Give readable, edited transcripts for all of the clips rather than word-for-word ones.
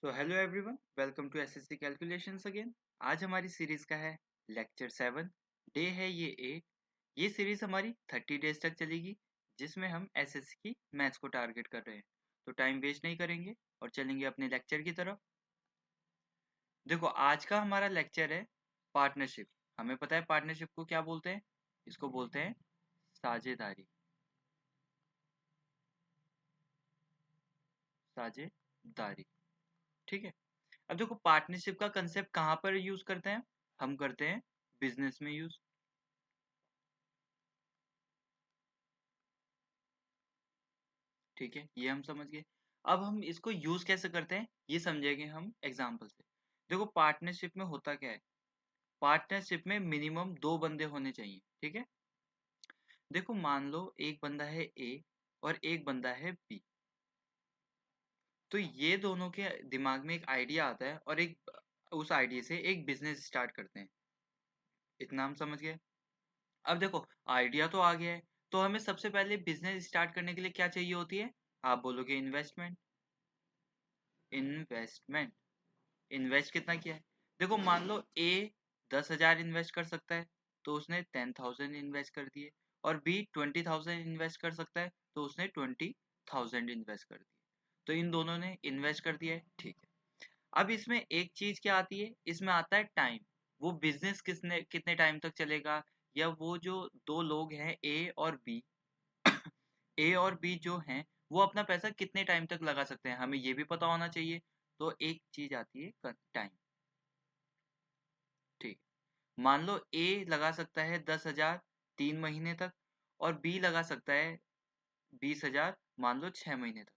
तो hello everyone, welcome to SSC calculations again. आज हमारी सीरीज का है लेक्चर 7। डे है ये 8। ये सीरीज हमारी 30 डेज तक चलेगी, जिसमें हम एसएससी की मैथ्स को टारगेट कर रहे हैं। तो टाइम वेस्ट नहीं करेंगे और चलेंगे अपने लेक्चर की तरफ। देखो, आज का हमारा लेक्चर है पार्टनरशिप। हमें पता है पार्टनरशिप को क्या बोलते हैं। इसको बोलते हैं साझेदारी। साझेदारी, ठीक है। अब देखो, पार्टनरशिप का कंसेप्ट कहाँ पर यूज करते हैं। हम करते हैं बिजनेस में यूज, ठीक है। ये हम समझ गए। अब हम इसको यूज कैसे करते हैं ये समझेंगे हम एग्जांपल से। देखो, पार्टनरशिप में होता क्या है। पार्टनरशिप में मिनिमम दो बंदे होने चाहिए, ठीक है। देखो, मान लो एक बंदा है ए और एक बंदा है बी। तो ये दोनों के दिमाग में एक आइडिया आता है और एक उस आइडिया से एक बिजनेस स्टार्ट करते हैं। इतना हम समझ गए। अब देखो, आइडिया तो आ गया है, तो हमें सबसे पहले बिजनेस स्टार्ट करने के लिए क्या चाहिए होती है। आप बोलोगे इन्वेस्टमेंट। इन्वेस्टमेंट, इन्वेस्ट कितना किया है। देखो, मान लो ए 10,000 इन्वेस्ट कर सकता है, तो उसने 10,000 इन्वेस्ट कर दिए। और बी 20,000 इन्वेस्ट कर सकता है, तो उसने 20,000 इन्वेस्ट कर दिए। तो इन दोनों ने इन्वेस्ट कर दिया है, ठीक है। अब इसमें एक चीज क्या आती है, इसमें आता है टाइम। वो बिजनेस किसने कितने टाइम तक चलेगा, या वो जो दो लोग हैं ए और बी, ए और बी जो हैं, वो अपना पैसा कितने टाइम तक लगा सकते हैं, हमें ये भी पता होना चाहिए। तो एक चीज आती है टाइम, ठीक। मान लो ए लगा सकता है 10,000 3 महीने तक, और बी लगा सकता है 20,000 मान लो 6 महीने तक।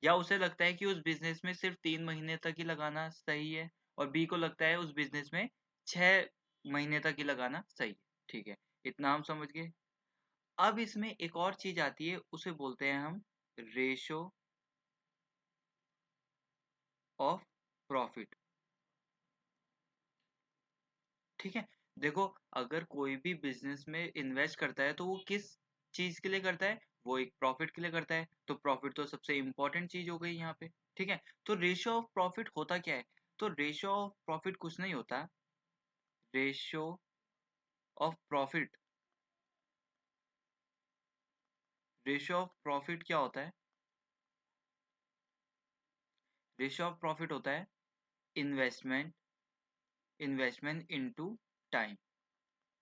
या उसे लगता है कि उस बिजनेस में सिर्फ 3 महीने तक ही लगाना सही है, और बी को लगता है उस बिजनेस में 6 महीने तक ही लगाना सही है, ठीक है। इतना हम समझ गए। अब इसमें एक और चीज आती है, उसे बोलते हैं हम रेशो ऑफ प्रॉफिट, ठीक है। देखो, अगर कोई भी बिजनेस में इन्वेस्ट करता है तो वो किस चीज के लिए करता है, वो एक प्रॉफिट के लिए करता है। तो प्रॉफिट तो सबसे इंपॉर्टेंट चीज हो गई यहाँ पे, ठीक है। तो रेशियो ऑफ प्रॉफिट होता क्या है। तो रेशियो ऑफ प्रॉफिट कुछ नहीं होता। Ratio of profit, ratio of profit क्या होता है। रेशियो ऑफ प्रॉफिट होता है इन्वेस्टमेंट, इन्वेस्टमेंट इनटू टाइम।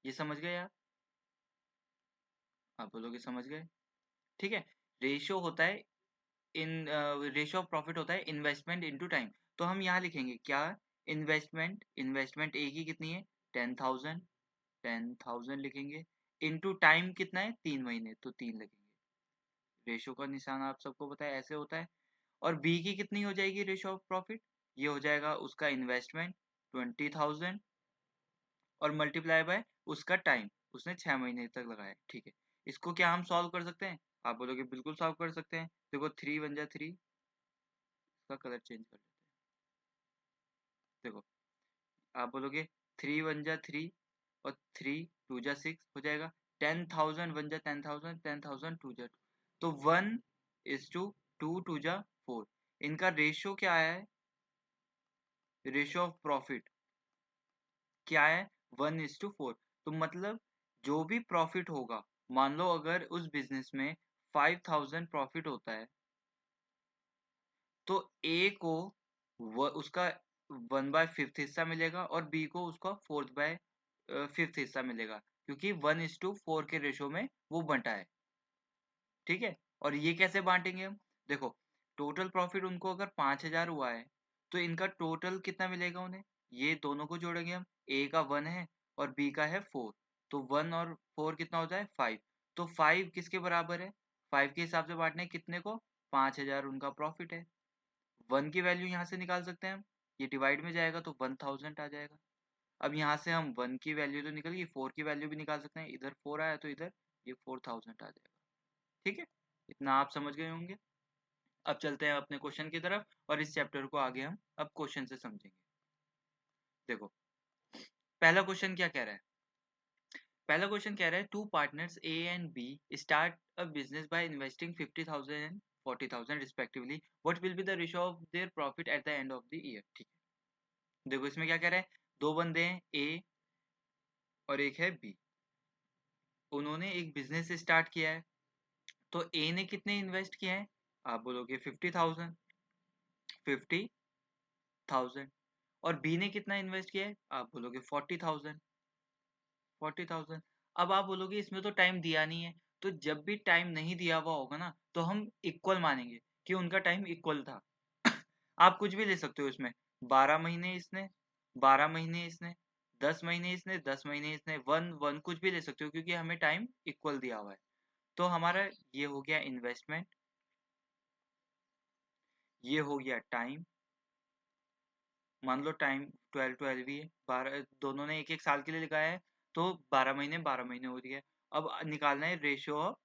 ये समझ गए यार, आप बोलोगे समझ गए, ठीक है। रेशियो होता है इन रेशियो ऑफ प्रॉफिट होता है इन्वेस्टमेंट इनटू टाइम। तो हम यहाँ लिखेंगे क्या। इन्वेस्टमेंट, इन्वेस्टमेंट ए की कितनी है 10,000, 10,000 लिखेंगे। इनटू टाइम कितना है 3 महीने, तो 3 लगेंगे। रेशियो का निशान आप सबको पता है, ऐसे होता है। और बी की कितनी हो जाएगी रेशियो ऑफ प्रॉफिट, ये हो जाएगा उसका इन्वेस्टमेंट 20,000 और मल्टीप्लाई बाय उसका टाइम, उसने 6 महीने तक लगाया, ठीक है। इसको क्या हम सॉल्व कर सकते हैं, आप बोलोगे बिल्कुल सॉल्व कर सकते हैं। देखो, 3 1 जा 3, इसका कलर चेंज कर लेते हैं। देखो, आप बोलोगे 3 1 जा 3 और 3 2 जा 6 हो जाएगा। 10,000 1 जा 10,000, 10,000 2 जा 2, तो 1:2 2 2 जा 4। इनका रेशियो क्या है, रेशियो ऑफ प्रॉफिट क्या है 1:4। तो मतलब जो भी प्रॉफिट होगा, मान लो अगर उस बिजनेस में 5,000 प्रॉफिट होता है, तो ए को उसका 1/5 हिस्सा मिलेगा और बी को उसका 4/5 हिस्सा मिलेगा, क्योंकि 1:4 के रेशो में वो बंटा है, ठीक है। और ये कैसे बांटेंगे हम। देखो, टोटल प्रॉफिट उनको अगर 5,000 हुआ है, तो इनका टोटल कितना मिलेगा उन्हें। ये दोनों को जोड़ेंगे हम, ए का 1 है और बी का है 4। तो 1 और 4 कितना होता है 5। तो 5 किसके बराबर है, 5 के हिसाब से बांटने कितने को, 5,000 उनका प्रॉफिट है। 1 की वैल्यू यहाँ से निकाल सकते हैं हम, ये डिवाइड में जाएगा तो 1,000 आ जाएगा। अब यहाँ से हम 1 की वैल्यू तो निकल गई, 4 की वैल्यू भी निकाल सकते हैं, इधर 4 आया तो इधर ये 4,000 आ जाएगा, ठीक है। इतना आप समझ गए होंगे। अब चलते हैं अपने क्वेश्चन की तरफ, और इस चैप्टर को आगे हम अब क्वेश्चन से समझेंगे। देखो, पहला क्वेश्चन क्या कह रहा है। पहला क्वेश्चन कह रहा है two partners A and B start a business by investing 50,000 and 40,000 respectively, what will be the ratio of their profit at the end of the year. ठीक है, देखो इसमें क्या कह रहा है, दो बंदे हैं, ए और एक है बी, उन्होंने एक बिजनेस स्टार्ट किया है। तो ए ने कितने इन्वेस्ट किए हैं, आप बोलोगे 50,000, 50,000। और बी ने कितना इन्वेस्ट किया है, आप बोलोगे 40,000, 40,000। अब आप बोलोगे इसमें तो टाइम दिया नहीं है, तो जब भी टाइम नहीं दिया हुआ होगा ना, तो हम इक्वल मानेंगे कि उनका टाइम इक्वल था। आप कुछ भी ले सकते हो इसमें, 12 महीने इसने, 12 महीने इसने, 10 महीने इसने, 10 महीने इसने, वन वन कुछ भी ले सकते हो, क्योंकि हमें टाइम इक्वल दिया हुआ है। तो हमारा ये हो गया इन्वेस्टमेंट, ये हो गया टाइम, मान लो टाइम 12 ही है, 12, दोनों ने एक एक साल के लिए लगाया है, तो 12 महीने 12 महीने हो रही है। अब निकालना है रेशियो ऑफ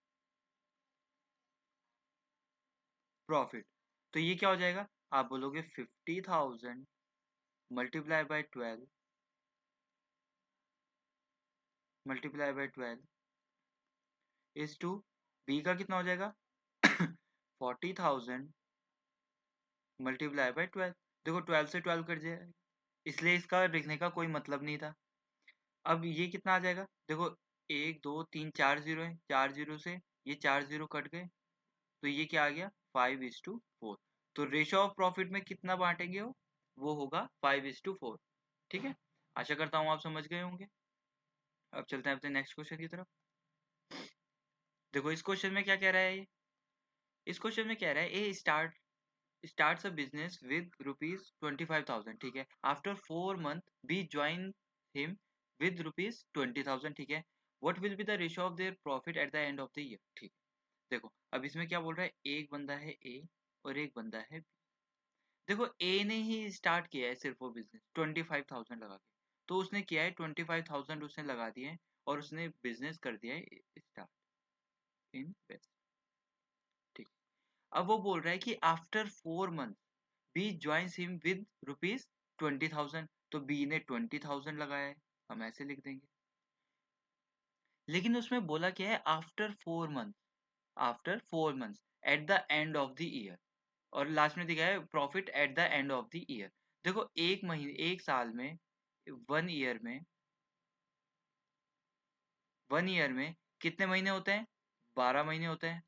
प्रॉफिट, तो ये क्या हो जाएगा, आप बोलोगे 50,000 multiply by 12, multiply by 12 is two, B का कितना हो जाएगा 40,000 मल्टीप्लाई बाय 12। देखो 12 से 12 कट जाएगा, इसलिए इसका लिखने का कोई मतलब नहीं था। अब ये कितना आ जाएगा, देखो 1 2 3 4 जीरो है, 4 जीरो से ये 4 जीरो कट गए, तो ये क्या आ गया 5:4। तो रेशियो ऑफ प्रॉफिट में कितना बांटेंगे वो होगा 5:4। ठीक है, आशा करता हूँ आप समझ गए होंगे। अब चलते हैं अपने नेक्स्ट क्वेश्चन की तरफ। देखो इस क्वेश्चन में क्या कह रहा है ये, इस क्वेश्चन में कह रहा है A starts a business with ₹25,000। ठीक है, after 4 month B join him with ₹20,000। ठीक है, what will be the ratio of their profit at the end of the year. ठीक, देखो अब इसमें क्या बोल रहा है, एक बंदा है ए और एक बंदा है बी। देखो ए ने ही स्टार्ट किया है सिर्फ वो बिजनेस 25,000 लगा के, तो उसने किया है 25,000 उसने लगा दिए हैं, और उसने बिजनेस कर दिया है स्टार्ट इन वेस्ट। ठीक, अब वो बोल रहा है कि after 4 month B joins him with ₹20,000, तो बी ने 20,000 लगाया है, हम ऐसे लिख देंगे। लेकिन उसमें बोला क्या है, after 4 month, after 4 months eight the end of the year, और लास्ट में दिखा है profit at the end of the year. देखो एक महीने, एक साल में, वन ईयर में, वन ईयर में कितने महीने होते हैं, 12 महीने होते हैं,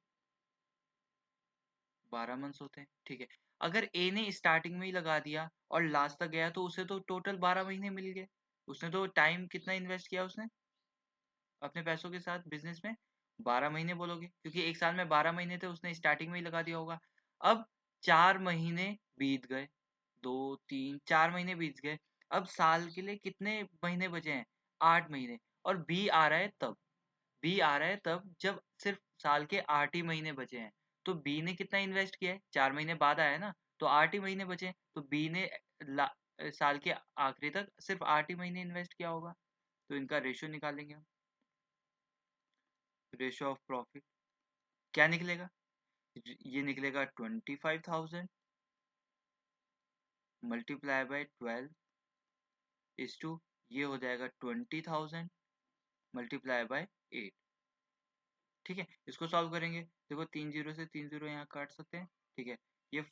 12 मंथ्स होते हैं। ठीक है, अगर ए ने स्टार्टिंग में ही लगा दिया और लास्ट तक गया, तो उसे तो टोटल 12 महीने मिल गए। उसने तो टाइम कितना इन्वेस्ट किया उसने अपने पैसों के साथ बिजनेस में, 12 महीने बोलोगे, क्योंकि एक साल में 12 महीने थे, उसने स्टार्टिंग में ही लगा दिया होगा। अब 4 महीने बीत गए, 2 3 4 महीने बीत गए, अब साल के लिए कितने महीने बचे हैं, 8 महीने। और बी आ रहा है तब, बी आ रहा है तब जब सिर्फ साल के 8 ही महीने बचे हैं। तो बी ने कितना इन्वेस्ट किया है, 4 महीने बाद आया है ना, तो 8 ही महीने बचे हैं, तो बी ने साल के आखिरी तक सिर्फ 8 ही महीने इन्वेस्ट किया होगा। तो इनका रेशियो निकालेंगे हम, रेशियो ऑफ प्रॉफिट क्या निकलेगा, ये निकलेगा 25,000 मल्टीप्लाई बाय 12 इज टू, ये हो जाएगा 20,000 मल्टीप्लाई बाय 8। ठीक है, इसको सॉल्व करेंगे, देखो 3 जीरो से 3 जीरो यहाँ काट सकते हैं। ठीक है, ये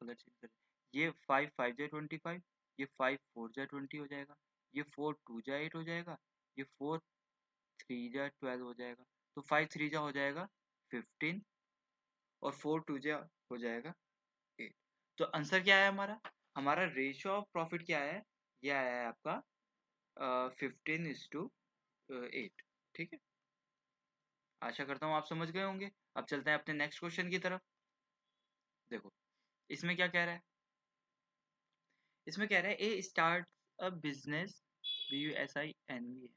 कलर चेंज करें, ये 5 5 जा 25, ये 5 4 जा 20 हो जाएगा, ये 4 2 जा 8 हो जाएगा, ये 4 3 जा 12 हो जाएगा। तो 5 3 जा हो जाएगा 15, और 4 2 जा हो जाएगा 8। तो आंसर क्या है हमारा, हमारा रेशियो ऑफ प्रॉफिट क्या है, ये आया है आपका 15:8। ठीक है, आशा करता हूँ आप समझ गए होंगे। अब चलते हैं अपने नेक्स्ट क्वेश्चन की तरफ। देखो इसमें क्या कह रहा है, इसमें कह रहा है A start a business, BUSINES,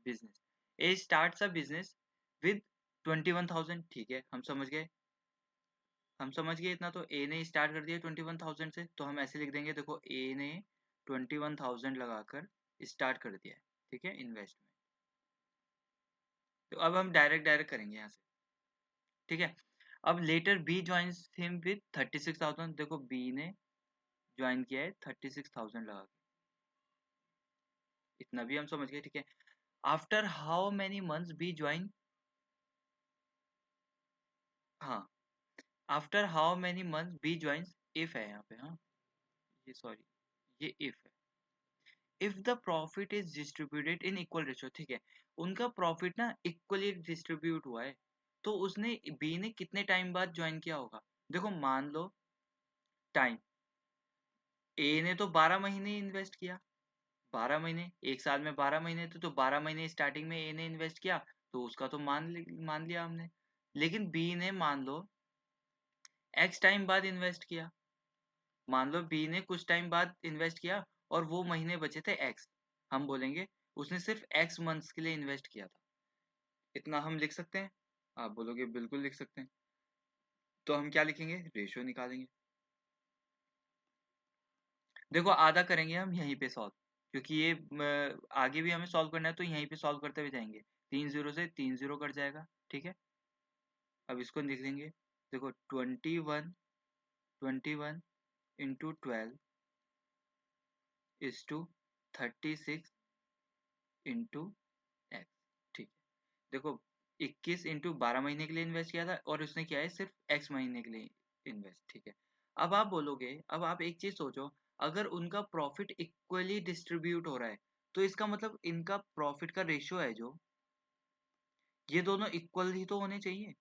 business, A starts a business with 21,000। ठीक है, हम समझ गए, हम समझ गए इतना, तो ए ने स्टार्ट कर दिया 21,000 से, तो हम ऐसे लिख देंगे, देखो ए ने 21,000 लगाकर स्टार्ट कर दिया है। ठीक है, इन्वेस्टमेंट। तो अब हम डायरेक्ट डायरेक्ट करेंगे यहाँ से। ठीक है, अब later B joins him with 36,000, देखो बी ने ज्वाइन किया है 36,000 लगा के, इतना भी हम समझ गए। ठीक है, after how many months B join, हाँ, after how many month B joins, if है यहाँ पे, हाँ ये सॉरी, ये इफ है। If the profit is distributed in equal ratio, ठीक है, उनका प्रॉफिट ना इक्वली डिस्ट्रीब्यूट हुआ है, तो उसने बी ने कितने टाइम बाद ज्वाइन किया होगा। देखो मान लो टाइम, ए ने तो 12 महीने इन्वेस्ट किया, 12 महीने, एक साल में 12 महीने थे, तो 12 महीने स्टार्टिंग में ए ने इन्वेस्ट किया, तो उसका तो मान लिया हमने। लेकिन बी ने मान लो एक्स टाइम बाद इन्वेस्ट किया, मान लो बी ने कुछ टाइम बाद इन्वेस्ट किया और वो महीने बचे थे एक्स, हम बोलेंगे उसने सिर्फ एक्स मंथ्स के लिए इन्वेस्ट किया था। इतना हम लिख सकते हैं, आप बोलोगे बिल्कुल लिख सकते हैं। तो हम क्या लिखेंगे, रेशियो निकालेंगे। देखो आधा करेंगे हम यहीं पे सॉल्व, क्योंकि ये आगे भी हमें सॉल्व करना है, तो यहीं पे सॉल्व करते हुए जाएंगे। 3 जीरो से 3 जीरो कट जाएगा, ठीक है। अब इसको लिख लेंगे, देखो 21 into 12 is two 36 into X, ठीक है। देखो 21 इंटू 12 महीने के लिए इन्वेस्ट किया था, और उसने किया है सिर्फ एक्स महीने के लिए इन्वेस्ट, ठीक है। अब आप बोलोगे, अब आप एक चीज सोचो, अगर उनका प्रॉफिट इक्वली डिस्ट्रीब्यूट हो रहा है, तो इसका मतलब इनका प्रॉफिट का रेशियो है जो, ये दोनों इक्वल ही तो होने चाहिए,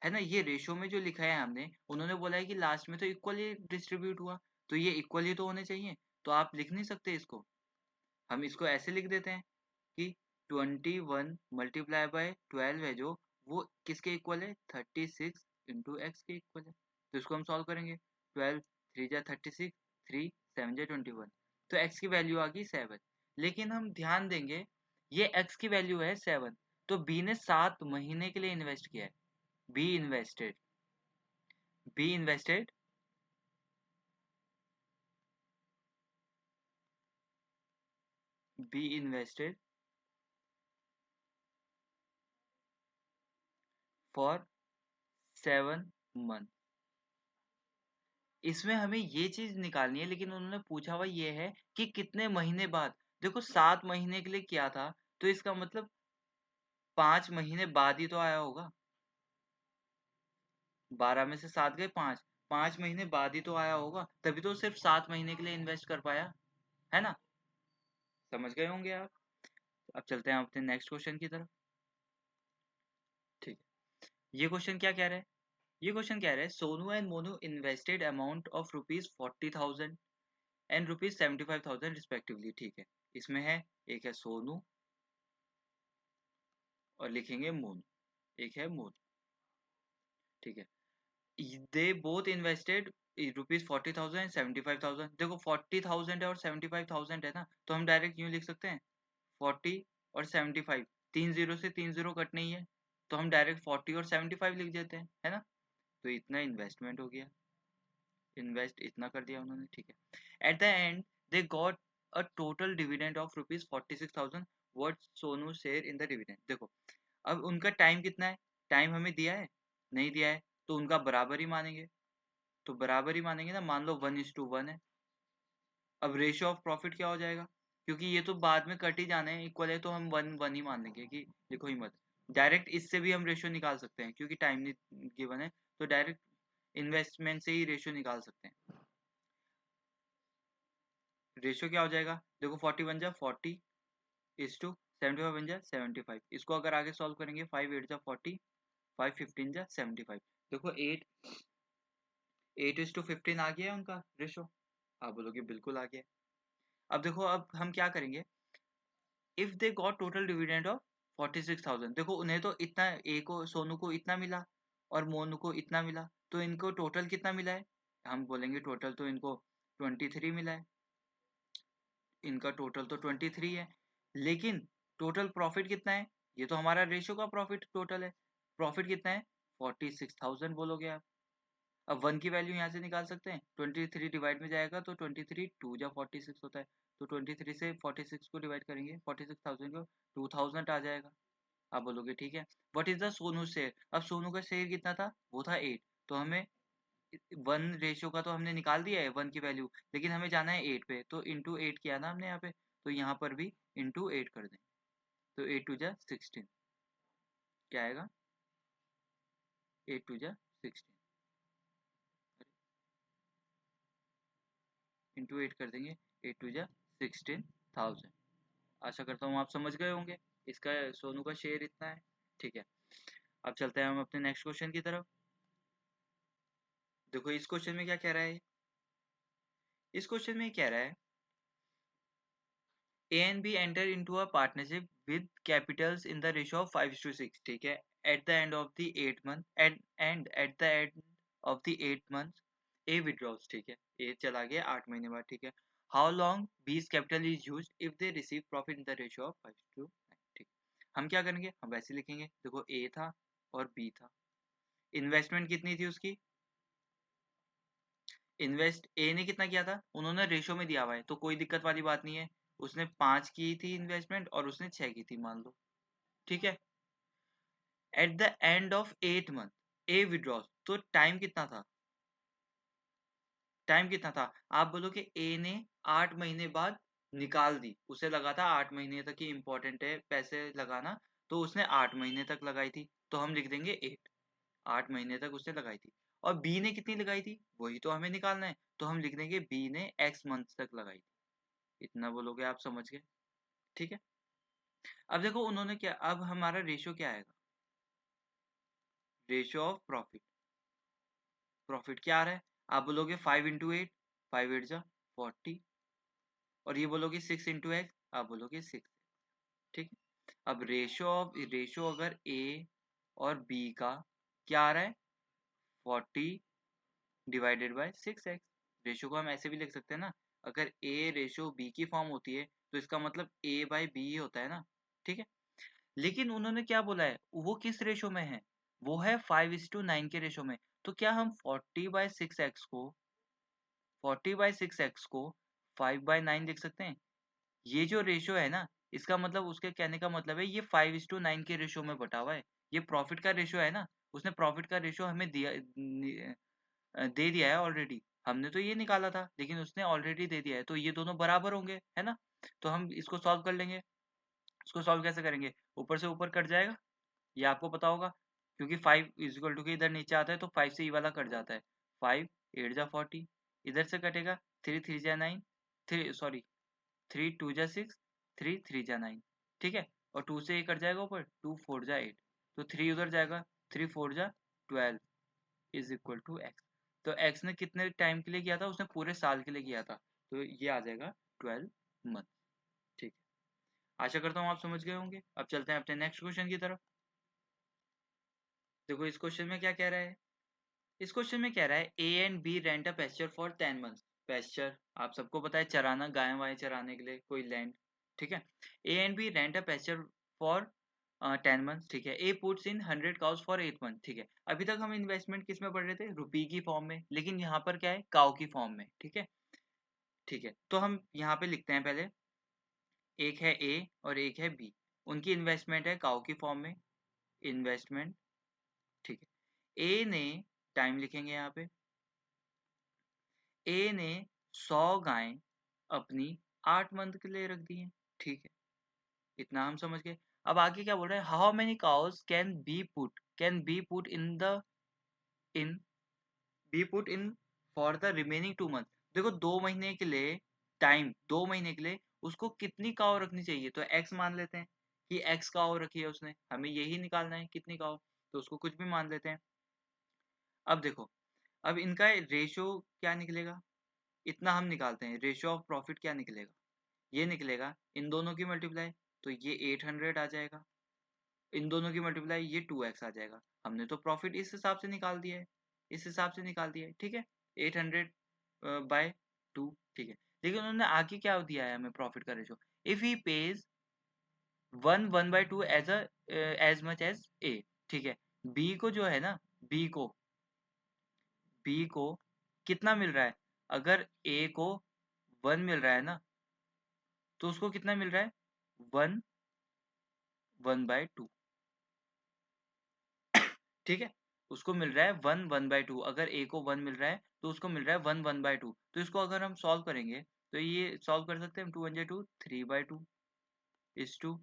है ना। ये रेशियो में जो लिखा है हमने, उन्होंने बोला है कि लास्ट में तो इक्वली डिस्ट्रीब्यूट हुआ, तो ये इक्वल ही तो होने चाहिए। तो आप लिख नहीं सकते इसको, हम इसको ऐसे लिख देते हैं कि 21 × 12 है जो, वो किसके इक्वल है, 36 × x के इक्वल है। तो इसको हम सॉल्व करेंगे, 12 3 जा 36, 3 7 जा 21, तो x की वैल्यू आ गई 7। लेकिन हम ध्यान देंगे, ये x की वैल्यू है 7, तो b ने 7 महीने के लिए इन्वेस्ट किया है। Be invested, be invested be invested for 7 month. इसमें हमें ये चीज निकालनी है, लेकिन उन्होंने पूछा हुआ ये है कि कितने महीने बाद। देखो 7 महीने के लिए किया था, तो इसका मतलब 5 महीने बाद ही तो आया होगा। 12 में से 7 गए 5, 5 महीने बाद ही तो आया होगा, तभी तो सिर्फ 7 महीने के लिए इन्वेस्ट कर पाया, है ना। समझ गए होंगे आप। अब चलते हैं अपने नेक्स्ट क्वेश्चन की तरफ, ठीक है। ये क्वेश्चन क्या कह रहा है, ये क्वेश्चन कह रहा है, Sonu and Monu invested amount of ₹40,000 and ₹75,000 respectively, ठीक है। इसमें है, एक है सोनू और लिखेंगे मोनू, एक है मोनू, ठीक है। They both invested ₹40,000 75,000। देखो 40,000 है और 75,000 है ना, तो हम डायरेक्ट यूं लिख सकते हैं, 40 और 75, 3 जीरो से 3 जीरो कटने ही है, तो हम डायरेक्ट 40 और 75 लिख देते हैं, है ना। तो इतना इन्वेस्टमेंट हो गया, इन्वेस्ट इतना कर दिया उन्होंने, ठीक है। Eight the and they got a total dividend of ₹46,000, what Sonu share in the dividend. देखो अब उनका टाइम कितना है, टाइम हमें दिया है, नहीं दिया है, तो उनका बराबर ही मानेंगे, तो बराबर ही मानेंगे ना, मान लो 1:1 है। अब रेशियो ऑफ प्रॉफिट क्या हो जाएगा, क्योंकि ये तो बाद में कट ही जाना है, इक्वल है, तो हम 1:1 ही मान लेंगे कि लिखो ही मत। डायरेक्ट इससे भी हम रेशियो निकाल सकते हैं, क्योंकि टाइम नहीं गिवन है, तो डायरेक्ट इन्वेस्टमेंट से ही रेशियो निकाल सकते हैं। रेशियो क्या हो जाएगा, देखो 40 1 जा 40 इज टू 75 1 जा 75, इसको अगर आगे सॉल्व करेंगे, 5 8 जा 40, 5 15 जा 75। देखो 8:15 आ गया है उनका रेशो, आप बोलोगे बिल्कुल आ गया है। अब देखो, अब हम क्या करेंगे, if they got total dividend of 46,000, देखो उन्हें तो इतना, ए को सोनू को इतना मिला और मोनू को इतना मिला, तो इनको टोटल कितना मिला है, हम बोलेंगे टोटल तो इनको 23 मिला है, इनका टोटल तो 23 है। लेकिन टोटल प्रॉफिट कितना है, ये तो हमारा रेशियो का प्रॉफिट टोटल है, प्रॉफिट कितना है 46,000 बोलोगे आप। अब 1 की वैल्यू यहाँ से निकाल सकते हैं, 23 डिवाइड में जाएगा तो 23 2 जा 46 होता है, तो 23 से 46 को डिवाइड करेंगे, 46,000 को 2000 आ जाएगा। आप बोलोगे ठीक है, what is the Sonu share. अब सोनू का शेयर कितना था, वो था 8, तो हमें 1 रेशियो का तो हमने निकाल दिया है 1 की वैल्यू, लेकिन हमें जाना है 8 पे, तो इंटू 8 किया ना हमने यहाँ पे, तो यहाँ पर भी इंटू 8 कर दें, तो 8 2 जा 16, क्या आएगा 8 टू जा 16 इंटू 8 कर देंगे, 8 टू जा 16,000। आशा करता हूँ आप समझ गए होंगे। इसका सोनू का शेयर इतना है, ठीक है। अब चलते हैं हम अपने नेक्स्ट क्वेश्चन की तरफ। देखो इस क्वेश्चन में क्या कह रहा है, इस क्वेश्चन में कह रहा है A and B enter into a partnership with capitals in the ratio of 5:6, ठीक है। At the end of the 8 month and at the end of the 8 months A withdraws, ठीक है। A चला गया 8 महीने बाद, ठीक है। How long B's capital is used if they receive profit in the ratio of 5:9, ठीक। हम क्या करेंगे, हम वैसे लिखेंगे। देखो A था और B था, इन्वेस्टमेंट कितनी थी उसकी, इन्वेस्ट ए ने कितना किया था, उन्होंने रेशो में दिया हुआ है तो कोई दिक्कत वाली बात नहीं है। उसने 5 की थी इन्वेस्टमेंट और उसने 6 की थी मान लो, ठीक है। Eight the end of 8 month A withdraws, तो टाइम कितना था, टाइम कितना था, आप बोलो कि ए ने 8 महीने बाद निकाल दी, उसे लगा था 8 महीने तक ही इंपॉर्टेंट है पैसे लगाना, तो उसने 8 महीने तक लगाई थी, तो हम लिख देंगे 8, 8 महीने तक उसने लगाई थी। और बी ने कितनी लगाई थी, वही तो हमें निकालना है, तो हम लिख देंगे बी ने एक्स मंथ तक लगाई थी। इतना बोलोगे आप समझ गए, ठीक है। अब देखो उन्होंने क्या, अब हमारा रेशियो क्या आएगा, रेशियो ऑफ प्रॉफिट, प्रॉफिट क्या आ रहा है, आप बोलोगे 5 × 8, 5 8 जा 40, और ये बोलोगे 6 × x, आप बोलोगे 6, ठीक है। अब रेशियो अगर ए और बी का क्या आ रहा है, 40/6x। रेशियो को हम ऐसे भी लिख सकते हैं ना, अगर ए रेशियो बी की फॉर्म होती है तो इसका मतलब a/b ही होता है ना, ठीक है। लेकिन उन्होंने क्या बोला है, वो किस रेशो में है, वो है 5:9 के रेशो में। तो क्या हम 40/6x को 5/9 लिख सकते हैं। ये जो रेशो है ना, इसका मतलब उसके कहने का मतलब है ये 5:9 के रेशो में बटा हुआ है। ये प्रॉफिट का रेशो है ना, उसने प्रॉफिट का रेशो हमें दे दिया है ऑलरेडी। हमने तो ये निकाला था लेकिन उसने ऑलरेडी दे दिया है, तो ये दोनों बराबर होंगे, है ना। तो हम इसको सॉल्व कर लेंगे। इसको सॉल्व कैसे करेंगे, ऊपर से ऊपर कट जाएगा, ये आपको पता होगा, क्योंकि 5 के इधर नीचे आता है तो 5 से ये वाला कट जाता है। 5 8 जा 40, इधर से कटेगा 3 3 जा 9, 3 सॉरी 3 2 जा 6, 3 3 जा 9, ठीक है। और 2 से ये कट जाएगा ऊपर, 2 4 जा 8, तो 3 उधर जाएगा, 3 4 जा 12 इज इक्वल टू एक्स। तो एक्स ने कितने टाइम के लिए किया था, उसने पूरे साल के लिए किया था, तो ये आ जाएगा 12 मंथ, ठीक है। आशा करता हूँ आप समझ गए होंगे। अब चलते हैं अपने नेक्स्ट क्वेश्चन की तरफ। देखो इस क्वेश्चन में क्या कह रहा है, इस क्वेश्चन में कह रहा है A and B rent a pasture for 10 months. Pasture आप सबको पता है, चराना, गाय वाय चराने के लिए कोई लैंड, ठीक है। A and B rent a pasture for 10 months, ठीक है। A puts in 100 cows for 8 month, ठीक है। अभी तक हम इन्वेस्टमेंट किस में पढ़ रहे थे, रुपी की फॉर्म में, लेकिन यहाँ पर क्या है, काउ की फॉर्म में, ठीक है। ठीक है, तो हम यहाँ पे लिखते हैं पहले, एक है ए और एक है बी, उनकी इन्वेस्टमेंट है काउ की फॉर्म में, इन्वेस्टमेंट, ठीक है। ए ने, टाइम लिखेंगे यहाँ पे, ए ने 100 गायें अपनी 8 मंथ के लिए रख दी हैं, ठीक है। इतना हम समझ गए। अब आगे क्या बोल रहे हैं, how many cows can be put in B put in for the remaining 2 month. देखो 2 महीने के लिए, टाइम 2 महीने के लिए उसको कितनी काव रखनी चाहिए, तो एक्स मान लेते हैं कि एक्स काव रखी है उसने, हमें यही निकालना है कितनी काव, तो उसको कुछ भी मान लेते हैं। अब देखो, अब इनका रेशियो क्या निकलेगा, इतना हम निकालते हैं, रेशियो ऑफ प्रॉफिट क्या निकलेगा, ये निकलेगा इन दोनों की मल्टीप्लाई, तो ये 800 आ जाएगा, इन दोनों की मल्टीप्लाई ये 2x आ जाएगा। हमने तो प्रॉफिट इस हिसाब से निकाल दिया है, इस हिसाब से निकाल दिया है, ठीक है। 800/2, ठीक है। लेकिन उन्होंने आगे क्या दिया है हमें प्रॉफिट का ratio, if he pays 1/2 as much as A, ठीक है। बी को जो है ना, बी को बी को कितना मिल रहा है, अगर ए को 1 मिल रहा है ना, तो उसको कितना मिल रहा है, 1 1/2, ठीक है। उसको मिल रहा है 1 1/2, अगर ए को 1 मिल रहा है तो उसको मिल रहा है 1 1/2। तो इसको अगर हम सॉल्व करेंगे तो ये सॉल्व कर सकते हैं हम, 2 1 2 3/2 इज टू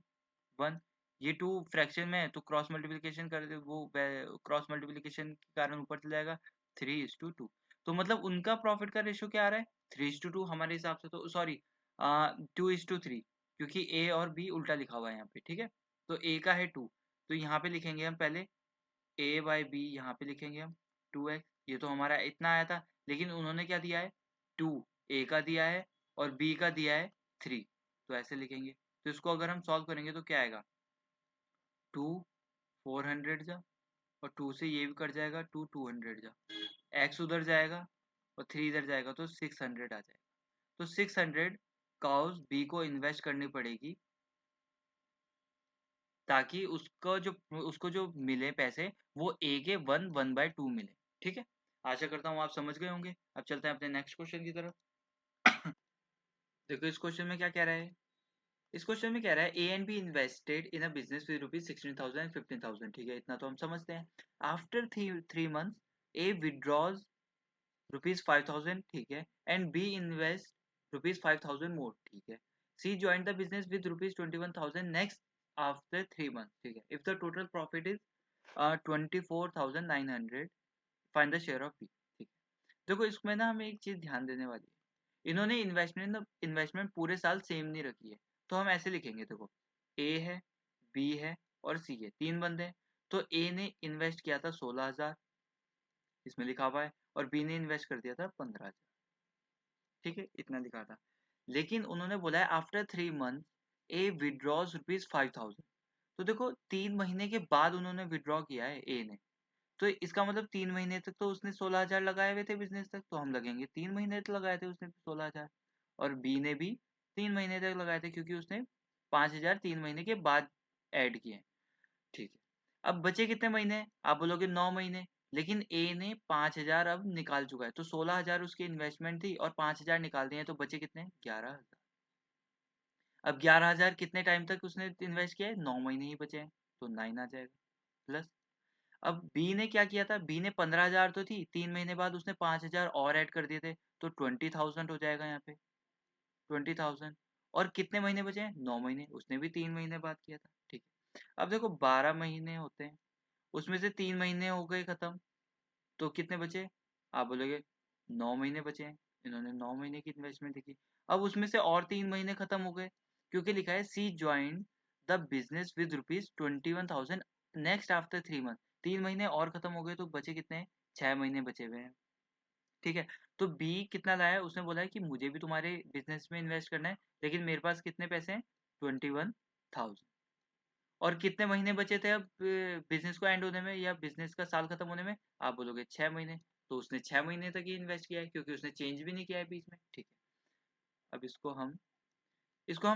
1, ये 2 फ्रैक्शन में है तो क्रॉस मल्टीप्लिकेशन कर दे, वो क्रॉस मल्टीप्लिकेशन के कारण ऊपर चला जाएगा 3:2। तो मतलब उनका प्रॉफिट का रेशियो क्या आ रहा है 3:2 हमारे हिसाब से, तो सॉरी 2:3, क्योंकि ए और बी उल्टा लिखा हुआ है यहाँ पे, ठीक है। तो ए का है 2, तो यहाँ पे लिखेंगे हम पहले ए बाई बी, यहाँ पे लिखेंगे हम 2x। ये तो हमारा इतना आया था, लेकिन उन्होंने क्या दिया है 2, ए का दिया है और बी का दिया है 3, तो ऐसे लिखेंगे। तो इसको अगर हम सॉल्व करेंगे तो क्या आएगा 2 400 जा, और 2 से ये भी कट जाएगा, 2 200 जा, x उधर जाएगा और 3 इधर जाएगा तो 600 आ जाएगा। तो 600 काउस बी को इन्वेस्ट करनी पड़ेगी ताकि उसको जो मिले पैसे वो ए के 1/2 मिले, ठीक है। आशा करता हूँ आप समझ गए होंगे। अब चलते हैं अपने नेक्स्ट क्वेश्चन की तरफ। देखो इस क्वेश्चन में क्या कह रहा है, इस क्वेश्चन में कह रहा है A and be invested in a business with ₹16,000 and 15,000, ठीक है, इतना तो हम समझते हैं। आफ्टर 3 months ए विड्रॉज ₹5,000, ठीक है, एंड बी इन्वेस्ट ₹5,000 मोर, ठीक है। C join the business with ₹21,000 next after 3 months, ठीक है। If the total profit is 24,900, find the share of B, ठीक है। देखो इसमें ना हमें एक चीज ध्यान देने वाली है, इन्होंने इन्वेस्टमेंट पूरे साल सेम नहीं रखी है। तो हम ऐसे लिखेंगे, देखो ए है, बी है और सी है, 3 बंदे हैं। तो ए ने इन्वेस्ट किया था 16,000, इसमें लिखा हुआ है, और बी ने इन्वेस्ट कर दिया था 15,000, ठीक है, इतना लिखा था। लेकिन उन्होंने बोला है आफ्टर 3 months ए विड्रॉज ₹5,000। तो देखो 3 महीने के बाद उन्होंने विड्रॉ किया है ए ने, तो इसका मतलब 3 महीने तक तो उसने 16,000 लगाए हुए थे बिजनेस तक, तो हम लगेंगे 3 महीने तक लगाए थे उसने 16,000। और बी ने भी 3 महीने तक लगाए थे क्योंकि उसने 5,000 3 महीने के बाद ऐड किए, ठीक है। अब बचे कितने महीने, आप बोलोगे 9 महीने, लेकिन ए ने 5,000 अब निकाल चुका है, तो 16,000 उसकी इन्वेस्टमेंट थी और 5,000 निकाल दिए, तो बचे कितने 11,000। अब 11,000 कितने टाइम तक उसने इन्वेस्ट किया है, 9 महीने ही बचे हैं, तो 9 आ जाएगा प्लस। अब बी ने क्या किया था, बी ने 15,000 तो थी, 3 महीने बाद उसने 5,000 और ऐड कर दिए थे, तो 20,000 हो जाएगा यहाँ पे 20,000। और कितने महीने बचे हैं, 9 महीने, उसने भी 3 महीने बाद किया था, ठीक है। अब देखो 12 महीने होते हैं, उसमें से 3 महीने हो गए खत्म, तो कितने बचे, आप बोलोगे 9 महीने बचे हैं, इन्होंने 9 महीने की इन्वेस्टमेंट देखी। अब उसमें से और 3 महीने खत्म हो गए, क्योंकि लिखा है C join the business with ₹21,000 next after 3 month, 3 महीने और खत्म हो गए, तो बचे कितने 6 महीने बचे हुए हैं, ठीक है। तो बी कितना लाया है, उसने बोला है कि मुझे भी तुम्हारे बिजनेस में इन्वेस्ट करना है, लेकिन मेरे पास कितने पैसे हैं 21,000। और कितने महीने बचे थे अब बिजनेस को एंड होने में या बिजनेस का साल खत्म होने में, आप बोलोगे 6 महीने, तो उसने 6 महीने तक ही इन्वेस्ट किया है क्योंकि उसने चेंज भी नहीं किया है बीच में, ठीक है। अब इसको हम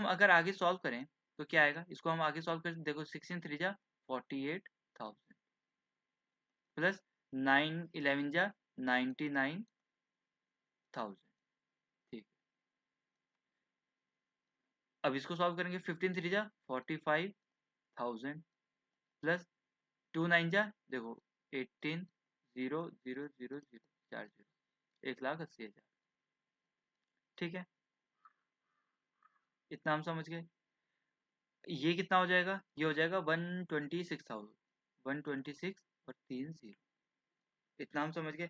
अगर आगे सॉल्व करें तो क्या आएगा, इसको हम आगे सॉल्व करें, देखो 16 3 जा 48,000 प्लस 9 11 जा 99,000, ठीक है। अब इसको सॉल्व करेंगे 15 3 जा 45,000 प्लस 2 9 जा देखो 18,000,000 4 जीरो 1,80,000, ठीक है, इतना हम समझ गए। ये कितना हो जाएगा, ये हो जाएगा 126,000, 126 और 3 0, इतना हम समझ गए।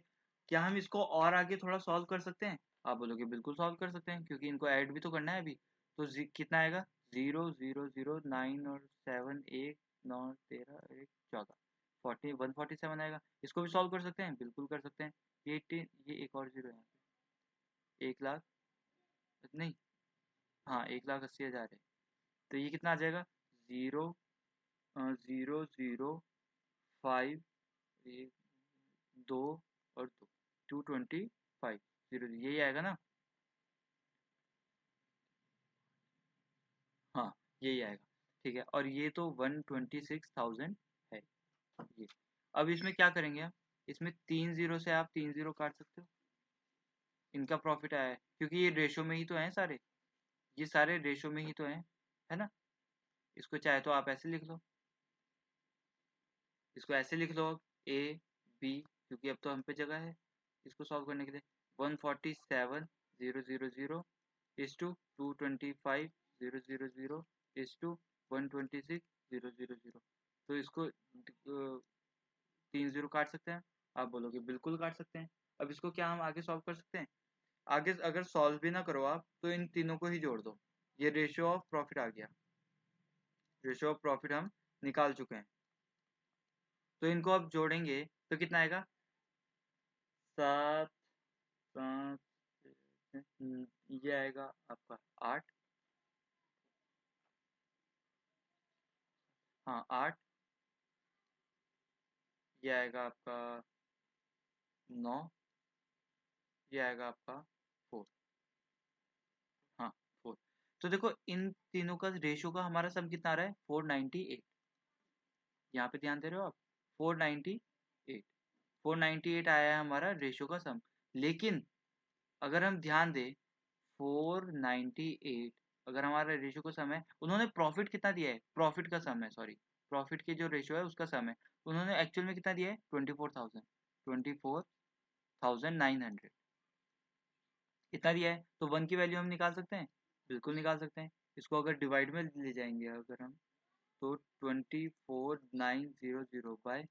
क्या हम इसको और आगे थोड़ा सॉल्व कर सकते हैं, आप बोलोगे बिल्कुल सॉल्व कर सकते हैं क्योंकि इनको ऐड भी तो करना है अभी। तो कितना आएगा 0 0 0 9 और 7 1 9 13 1 14 147 आएगा। इसको भी सॉल्व कर सकते हैं, बिल्कुल कर सकते हैं। ये एक और जीरो है यहाँ पे, 1,00,000 नहीं, हाँ 1,80,000 है, तो ये कितना आ जाएगा 0 0 0 5 एक 2 और 2 225 0 यही आएगा ना, हाँ यही आएगा, ठीक है। और ये तो 126,000 है ये। अब इसमें क्या करेंगे आप, इसमें 3 0 से आप 3 0 काट सकते हो, इनका प्रॉफिट आया है क्योंकि ये रेशो में ही तो हैं सारे, ये सारे रेशो में ही तो हैं, है ना। इसको चाहे तो आप ऐसे लिख लो, इसको ऐसे लिख लो ए बी, क्योंकि अब तो हम पे जगह है इसको सॉल्व करने के लिए। 147,000 इज टू 225,000 इज टू 126 0 0 0, तो इसको 3 0 काट सकते हैं। आप बोलोगे बिल्कुल काट सकते हैं। अब इसको क्या हम आगे सॉल्व कर सकते हैं? आगे अगर सॉल्व भी ना करो आप, तो इन तीनों को ही जोड़ दो। ये रेशियो ऑफ प्रॉफिट आ गया, रेशियो ऑफ प्रॉफिट हम निकाल चुके हैं। तो इनको आप जोड़ेंगे तो कितना आएगा? 7 5 ये आएगा आपका 8। हाँ 8। ये आएगा आपका 9। ये आएगा आपका 4। हाँ 4। तो देखो इन तीनों का रेशियो का हमारा सम कितना आ रहा है? 498। यहाँ पे ध्यान दे रहे हो आप? 498। 498 आया है हमारा रेशियो का सम। लेकिन अगर हम ध्यान दें, 498 अगर हमारा रेशियो का सम है, उन्होंने प्रॉफिट कितना दिया है? प्रॉफिट का सम है, सॉरी, प्रॉफिट की जो रेशियो है उसका सम है। उन्होंने एक्चुअल में कितना दिया है? 24,000, 24,900 इतना दिया है। तो वन की वैल्यू हम निकाल सकते हैं, बिल्कुल निकाल सकते हैं। इसको अगर डिवाइड में ले जाएंगे अगर हम, तो 24,900 बाय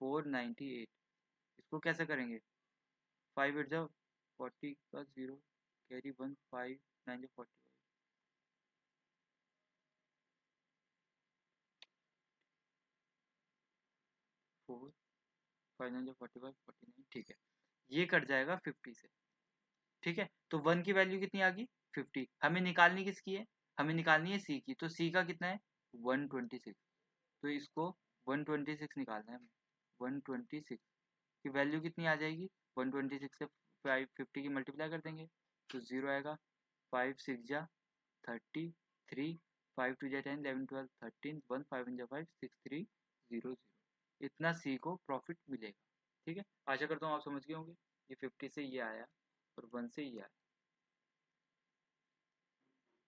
498, इसको कैसे करेंगे? 5 8 जाओ 40 का 0 कैरी 1 5 9 जा 40 4 5 9 जा 45 49, ठीक है। ये कट जाएगा 50 से, ठीक है। तो वन की वैल्यू कितनी आ गई? 50। हमें निकालनी किसकी है? हमें निकालनी है सी की। तो सी का कितना है? 126। तो इसको 126 निकालना है हमें। 126 की वैल्यू कितनी आ जाएगी? 126 से 50 की मल्टीप्लाई कर देंगे तो 0 आएगा। 5 6 जा 30, 3 5 2 जा 10 11 12 13 1 5 1 जा 5 6 3 0 0, इतना सी को प्रॉफिट मिलेगा। ठीक है, आशा करता हूँ आप समझ गए होंगे। ये 50 से ये आया और 1 से ये आया,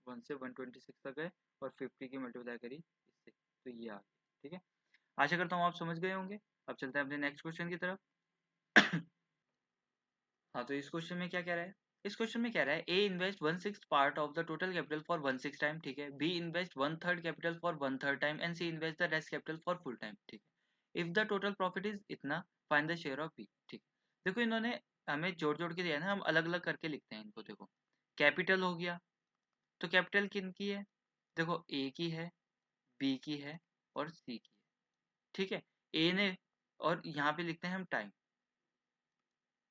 1 से 126 तक गए और 50 की मल्टीप्लाई करी इससे, तो ये आ गया। ठीक है, आशा करता हूँ आप समझ गए होंगे। अब चलते हैं अपने नेक्स्ट क्वेश्चन की तरफ। हाँ, तो इस क्वेश्चन में क्या कह रहा है? इस क्वेश्चन में कह रहा है A invest 1/6 part of the total capital for 1/6 time, ठीक है। B invest 1/3 capital for 1/3 time and C invest the rest capital for full time, ठीक है। If the total profit is इतना, find the share of B, ठीक है। देखो इन्होंने हमें जोड़ जोड़ के दिया है ना, हम अलग अलग करके लिखते हैं इनको। देखो कैपिटल हो गया, तो कैपिटल किन की है? देखो ए की है, बी की है और सी की है, ठीक है। ए ने, और यहाँ पे लिखते हैं हम टाइम।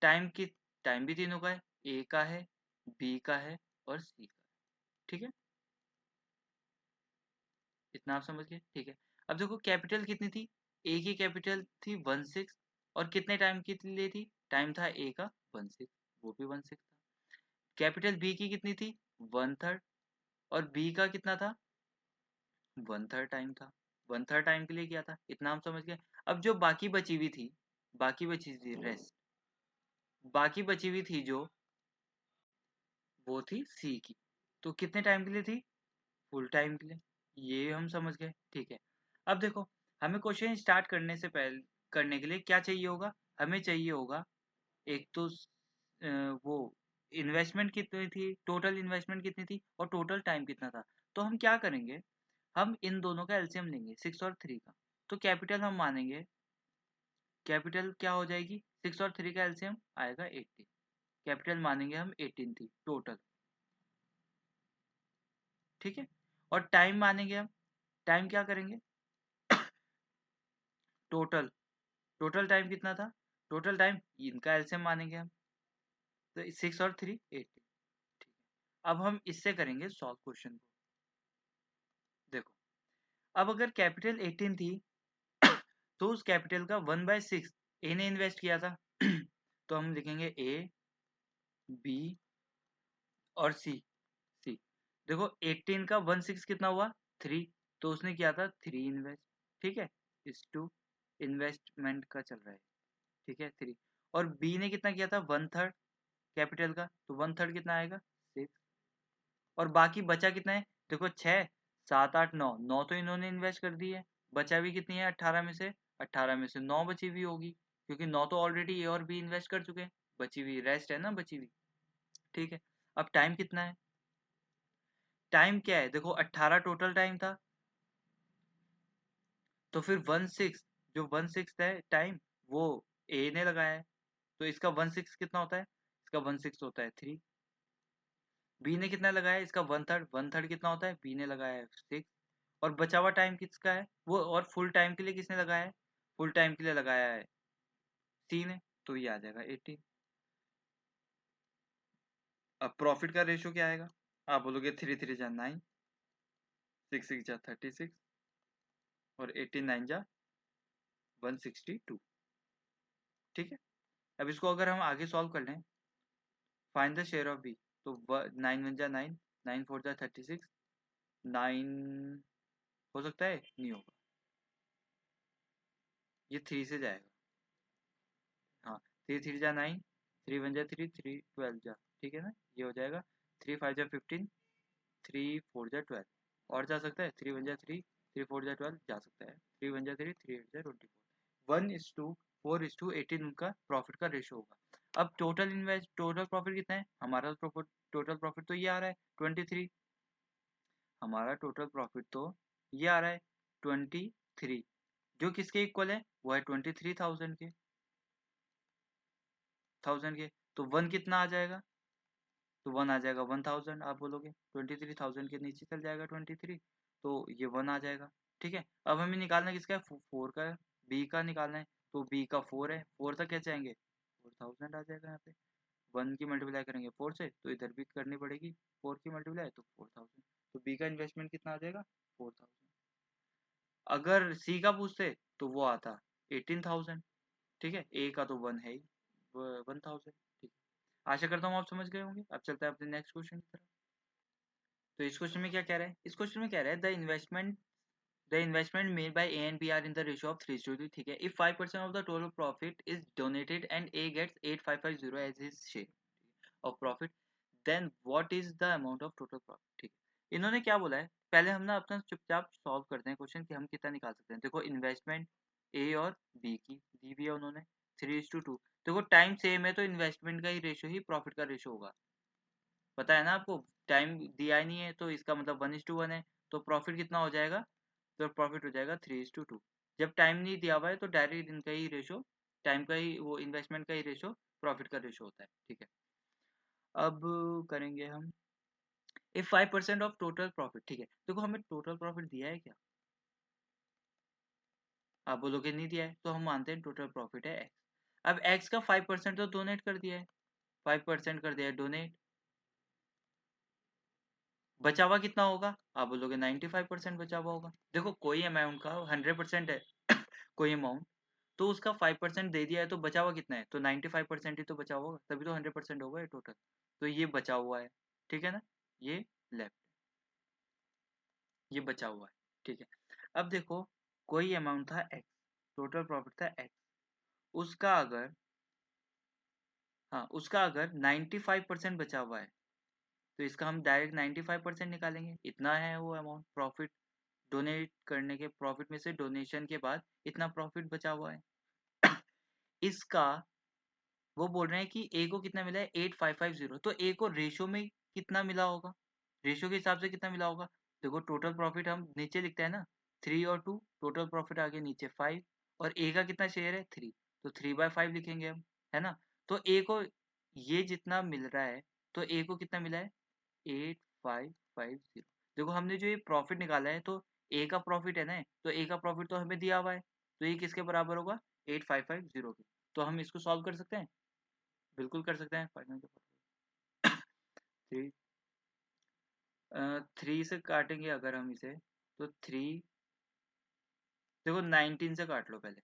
टाइम की, टाइम भी तीनों का है, ए का है, बी का है और सी का है, ठीक है। इतना आप समझ गए, ठीक है। अब देखो कैपिटल कितनी थी? ए की कैपिटल थी 1/6, और कितने टाइम के लिए थी? टाइम था ए का 1/6, वो भी 1/6 था। कैपिटल बी की कितनी थी? 1/3, और बी का कितना था? 1/3 टाइम था, 1/3 टाइम के लिए किया था। इतना हम समझ गए। अब जो बाकी बची हुई थी, बाकी बची थी रेस्ट, बाकी बची हुई थी जो, वो थी सी की। तो कितने टाइम के लिए थी? फुल टाइम के लिए। ये हम समझ गए, ठीक है। अब देखो हमें क्वेश्चन स्टार्ट करने से पहले, करने के लिए क्या चाहिए होगा? हमें चाहिए होगा एक तो वो इन्वेस्टमेंट कितनी थी, टोटल इन्वेस्टमेंट कितनी थी, और टोटल टाइम कितना था। तो हम क्या करेंगे, हम इन दोनों का एलसीएम लेंगे, 6 और 3 का। तो कैपिटल हम मानेंगे, कैपिटल क्या हो जाएगी? 6 और 3 का एलसीएम आएगा 18। कैपिटल मानेंगे हम 18 थी टोटल, ठीक है। और टाइम मानेंगे हम, टाइम क्या करेंगे? टोटल, टोटल टाइम कितना था? टोटल टाइम, इनका एलसीएम मानेंगे हम, तो 6 और 3 18, ठीक है। अब हम इससे करेंगे सॉल्व क्वेश्चन को। देखो अब अगर कैपिटल 18 थी, तो उस कैपिटल का 1/6 ए ने इन्वेस्ट किया था। तो हम लिखेंगे ए, बी और सी। सी, देखो 18 का 1/6 कितना हुआ? 3, तो उसने किया था 3 इन्वेस्ट, ठीक है। इस टू इन्वेस्टमेंट का चल रहा है, ठीक है 3। और बी ने कितना किया था? 1/3 कैपिटल का, तो 1/3 कितना आएगा? 6। और बाकी बचा कितना है? देखो 6 7 8 9, 9 तो इन्होंने इन्वेस्ट कर दी है। बचा भी कितनी है 18 में से? 18 में से 9 बची हुई होगी, क्योंकि 9 तो ऑलरेडी ए और बी इन्वेस्ट कर चुके हैं। बची हुई रेस्ट है ना, बची हुई, ठीक है। अब टाइम कितना है? टाइम क्या है? देखो 18 टोटल टाइम था, तो फिर 1/6 जो 1/6 है टाइम वो ए ने लगाया है, तो इसका 1/6 कितना होता है, इसका 1/6 होता है 3। बी ने कितना लगाया है, इसका 1/3, 1/3 कितना होता है, बी ने लगाया है 6। और बचा हुआ टाइम किसका है वो, और फुल टाइम के लिए किसने लगाया है, फुल टाइम के लिए लगाया है सी ने, तो ये आ जाएगा 18। अब प्रॉफिट का रेशियो क्या आएगा, आप बोलोगे 3 3 जा 9, 6 6 जा 36 और 18 9 जा 162। ठीक है, अब इसको अगर हम आगे सॉल्व कर लें, find the share of B, तो 9 1 जा 9, 9 4 जा 36, 9 हो सकता है, नहीं होगा, ये 3 से जाएगा। हाँ, 3 3 जा 9, 3 1 जा 3, 3 12 जा, ठीक है ना, ये हो जाएगा। 3 5 जा 15, 3 4 जा 12, और जा सकता है, 3 1 जा 3, 3 4 जा 12 जा सकता है, 3 1 जा 3, 3 8 जा 24। 1:4:18 उनका प्रॉफिट का रेशो होगा। अब टोटल प्रॉफिट कितना है, हमारा टोटल प्रॉफिट तो ये आ रहा है 23, हमारा टोटल प्रॉफिट तो ये आ रहा है 23, जो किसके इक्वल है, वो है 23,000 के। तो 1 कितना आ जाएगा, तो 1 आ जाएगा 1000, आप बोलोगे 23,000 के नीचे चल जाएगा 23, तो ये 1 आ जाएगा। ठीक है, अब हमें निकालना किसका है, 4 का, बी का निकालना है, तो बी का 4 है, 4 तक क्या चाहेंगे, 4000 आ जाएगा यहाँ पे। 1 की मल्टीप्लाई करेंगे 4 से, तो इधर भी करनी पड़ेगी 4 की मल्टीप्लाई, तो 4000, तो बी का इन्वेस्टमेंट कितना आ जाएगा, 4000। अगर सी का पूछते तो वो आता 18,000। ठीक है, ए का तो 1 है ही, 1000। ठीक है, आशा करता हूँ आप समझ गए होंगे। अब चलते हैं अपने नेक्स्ट क्वेश्चन की तरफ। तो इस क्वेश्चन में क्या कह रहा है, इस क्वेश्चन में कह रहा है the investment made by A and B are in the ratio of 3:2। ठीक है, if 5% of the total profit is donated and A gets 8550 as his share of profit, then what is the amount of total profit. ठीक है, इन्होंने क्या बोला है, पहले हम ना अपना चुपचाप सॉल्व करते हैं क्वेश्चन कि हम कितना निकाल सकते हैं। देखो, इन्वेस्टमेंट ए और बी की दी हुई है उन्होंने 3:2। देखो, टाइम सेम है तो इन्वेस्टमेंट का ही रेशियो ही प्रॉफिट का रेशियो होगा, पता है ना आपको। टाइम दिया ही नहीं है तो इसका मतलब 1:1 है, तो प्रॉफिट कितना हो जाएगा, तो प्रॉफिट हो जाएगा 3:2। जब टाइम नहीं दिया हुआ है तो डायरेक्ट इनका ही रेशो, टाइम का ही, वो इन्वेस्टमेंट का ही रेशो प्रॉफिट का रेशो होता है। ठीक है, अब करेंगे हम इफ 5% ऑफ टोटल प्रॉफिट। ठीक है, देखो हमें टोटल प्रॉफिट दिया है क्या, आप बोलोगे नहीं दिया है, तो हम मानते हैं टोटल प्रॉफिट है एक्स। अब एक्स का 5% तो डोनेट कर दिया है, 5% कर दिया है डोनेट, बचा हुआ कितना होगा, आप बोलोगे 95% बचा हुआ होगा। देखो, कोई अमाउंट का 100% है कोई अमाउंट, तो उसका 5% दे दिया है तो बचा हुआ कितना है, तो 95% ही तो बचा हुआ होगा, तभी तो 100% होगा ये टोटल। तो ये बचा हुआ है, ठीक है ना, ये लेफ्ट, ये बचा हुआ है। ठीक है, अब देखो, कोई अमाउंट था एक्स, टोटल प्रॉफिट था एक्स, उसका अगर, हाँ उसका अगर 95% बचा हुआ है, तो इसका हम डायरेक्ट 95% निकालेंगे, इतना है वो अमाउंट प्रॉफिट, डोनेट करने के प्रॉफिट में से डोनेशन के बाद इतना प्रॉफिट बचा हुआ है। इसका वो बोल रहे हैं कि ए को कितना मिला है, 8550, तो ए को रेशो में कितना मिला होगा, रेशो के हिसाब से कितना मिला होगा। देखो, टोटल प्रॉफिट हम नीचे लिखते हैं ना, 3 और 2, टोटल प्रॉफिट आगे नीचे 5, और ए का कितना शेयर है 3, तो 3/5 लिखेंगे हम, है ना। तो ए को ये जितना मिल रहा है, तो ए को कितना मिला है, 8550। देखो, हमने जो ये प्रॉफिट निकाला है, तो ए का प्रॉफिट है ना, तो ए का प्रॉफिट तो हमें दिया हुआ है, तो ये किसके बराबर होगा, 8550 के। तो हम इसको सॉल्व कर सकते हैं, बिल्कुल कर सकते हैं। 3, 3 से काटेंगे अगर हम इसे, तो 3, देखो 19 से काट लो पहले,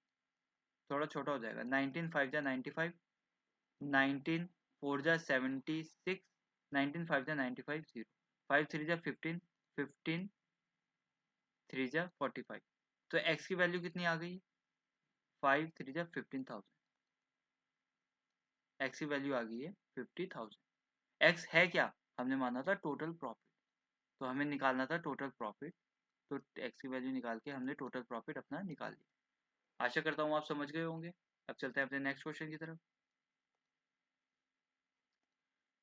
थोड़ा छोटा हो जाएगा। 19 5 जा 95, 19 4 जा 76, 19 5 जा 95 0, 5 3 जा 15, 15 3 जा 45। तो x की वैल्यू कितनी आ गई, 5 3 जा 15,000, x की वैल्यू आ गई है 50,000। x है क्या, हमने माना था टोटल प्रॉफिट, तो हमें निकालना था टोटल प्रॉफिट, तो x की वैल्यू निकाल के हमने टोटल प्रॉफिट अपना निकाल लिया। आशा करता हूँ आप समझ गए होंगे। अब चलते हैं अपने नेक्स्ट क्वेश्चन की तरफ।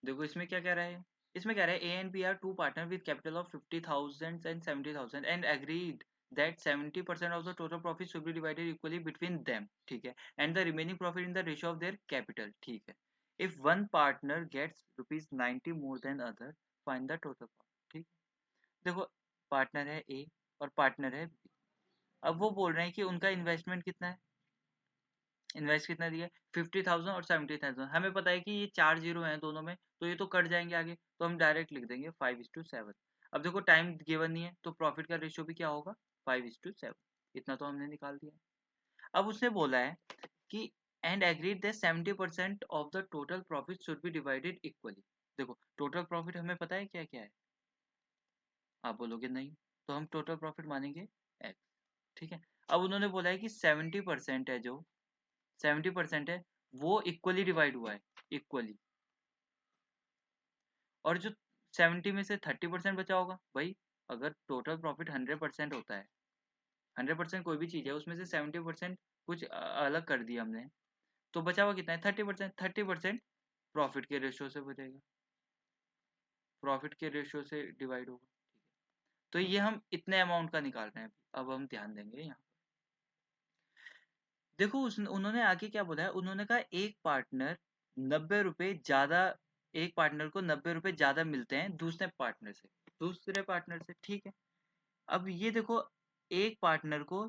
देखो, इसमें क्या कह रहा है, इसमें कह रहा है A and B are two partner with capital of 50,000 and 70,000 and agreed that 70% of the total profit should be divided equally between them, ठीक है, and the remaining profit in the ratio of their capital, ठीक है. If one partner gets rupees 90 more than other, find the total profit, ठीक है. देखो partner है ए और partner है बी. अब वो बोल रहे हैं कि उनका इन्वेस्टमेंट कितना है, इन्वेस्ट कितना दिया है 50,000 और 70,000. हमें पता है कि ये 4 जीरो हैं दोनों में, तो ये तो कट जाएंगे आगे, तो हम डायरेक्ट लिख देंगे 5:7. अब देखो टाइम गिवन नहीं है, तो प्रॉफिट का रेशियो भी क्या होगा 5:7. इतना तो हमने निकाल दिया. अब उसने बोला है कि and agreed that 70% of the total profit should be divided equally. देखो टोटल प्रॉफिट हमें पता है क्या क्या है, आप बोलोगे नहीं, तो हम टोटल प्रॉफिट मानेंगे एक्स, ठीक है. अब उन्होंने बोला है कि 70% है, जो 70% है वो इक्वली डिवाइड हुआ है, इक्वली. और जो 70 में से 30% बचा होगा, भाई अगर टोटल प्रॉफिट 100% होता है, 100% कोई भी चीज है, उसमें से 70% कुछ अलग कर दिया हमने, तो बचा हुआ कितना है 30%. 30% प्रॉफिट के रेशियो से बचेगा, प्रॉफिट के रेशियो से डिवाइड होगा, तो ये हम इतने अमाउंट का निकाल रहे हैं. अब हम ध्यान देंगे यहाँ. देखो उन्होंने आगे क्या बोला है, उन्होंने कहा एक पार्टनर 90 रुपए ज्यादा, एक पार्टनर को 90 रुपए ज्यादा मिलते हैं दूसरे पार्टनर से, ठीक है. अब ये देखो एक पार्टनर को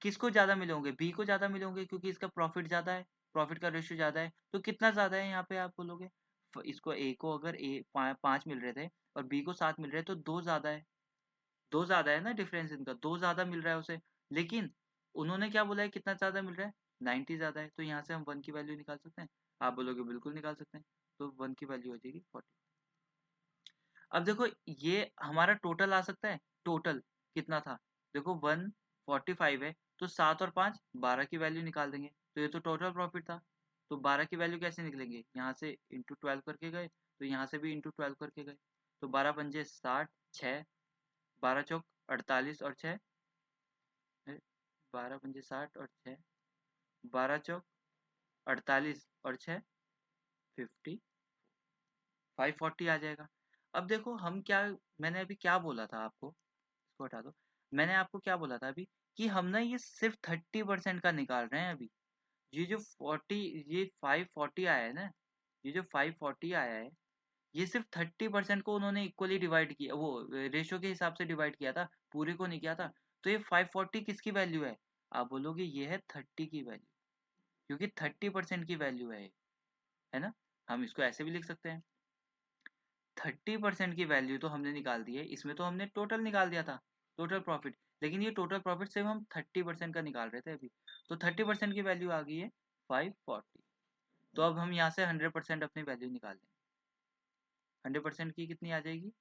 किसको ज्यादा मिले होंगे, बी को ज्यादा मिले होंगे, क्योंकि इसका प्रॉफिट ज्यादा है, प्रॉफिट का रेशियो ज्यादा है. तो कितना ज्यादा है यहाँ पे आप बोलोगे, इसको ए को अगर 5 मिल रहे थे और बी को 7 मिल रहे हैं, तो दो ज्यादा है, दो ज्यादा है ना डिफरेंस इनका, दो ज्यादा मिल रहा है उसे. लेकिन उन्होंने क्या बोला है कितना ज्यादा मिल रहा है 90 ज्यादा है, तो यहाँ से हम 1 की वैल्यू निकाल सकते हैं. आप बोलोगे बिल्कुल निकाल सकते हैं, तो 1 की वैल्यू हो जाएगी 40. अब देखो ये हमारा टोटल आ सकता है, टोटल कितना था, देखो 145 है, तो 7 और 5 12 की वैल्यू निकाल देंगे, तो ये तो टोटल प्रॉफिट था. तो 12 की वैल्यू कैसे निकलेंगे, यहाँ से इंटू 12 करके गए, तो यहाँ से भी इंटू 12 करके गए, तो 12 पंजे 60, 6, 12 चौक 48 और 6, 12 पंजे 60 और 6, 12 चौक 48 और 6 50, 540 आ जाएगा. अब देखो हम क्या, मैंने अभी क्या बोला था आपको, इसको हटा दो. मैंने आपको क्या बोला था अभी, कि हम ना ये सिर्फ 30% का निकाल रहे हैं अभी. ये जो 40, ये 540 आया है ना, ये जो 540 आया है, ये सिर्फ 30% को उन्होंने इक्वली डिवाइड किया, वो रेशियो के हिसाब से डिवाइड किया था, पूरे को नहीं किया था. तो ये 540 किसकी वैल्यू है, आप बोलोगे ये है 30 की वैल्यू, क्योंकि 30% की वैल्यू है ना. हम इसको ऐसे भी लिख सकते हैं, 30% की वैल्यू तो हमने निकाल दी है, इसमें तो हमने टोटल निकाल दिया था, टोटल प्रॉफिट. लेकिन ये टोटल प्रॉफिट सिर्फ हम 30% का निकाल रहे थे अभी, तो 30% की वैल्यू आ गई है 540. तो अब हम यहाँ से 100% अपनी वैल्यू निकाल लें. 100% की कितनी आ जाएगी,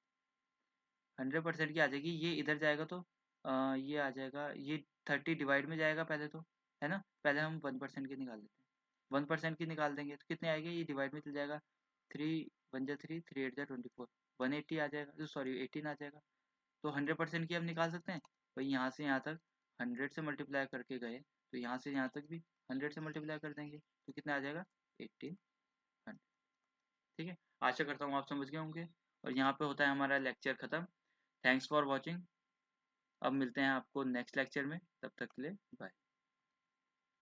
100% की आ जाएगी, ये इधर जाएगा तो ये आ जाएगा, ये 30 डिवाइड में जाएगा पहले तो, है ना. पहले हम 1% की निकाल लेते हैं, 1% की निकाल देंगे तो कितने आएंगे, ये डिवाइड में चल जाएगा, 3 1 जा 3, 3 8 जा 24, 180 आ जाएगा, सॉरी 18 आ जाएगा. तो 100% की हम निकाल सकते हैं. भाई यहाँ से यहाँ तक 100 से मल्टीप्लाई करके गए, तो यहाँ से यहाँ तक भी 100 से मल्टीप्लाई कर देंगे, तो कितना आ जाएगा 1800. ठीक है, आशा करता हूँ आप समझ गए होंगे. और यहाँ पे होता है हमारा लेक्चर खत्म. Thanks for watching. अब मिलते हैं आपको नेक्स्ट लेक्चर में, तब तक के लिए बाय.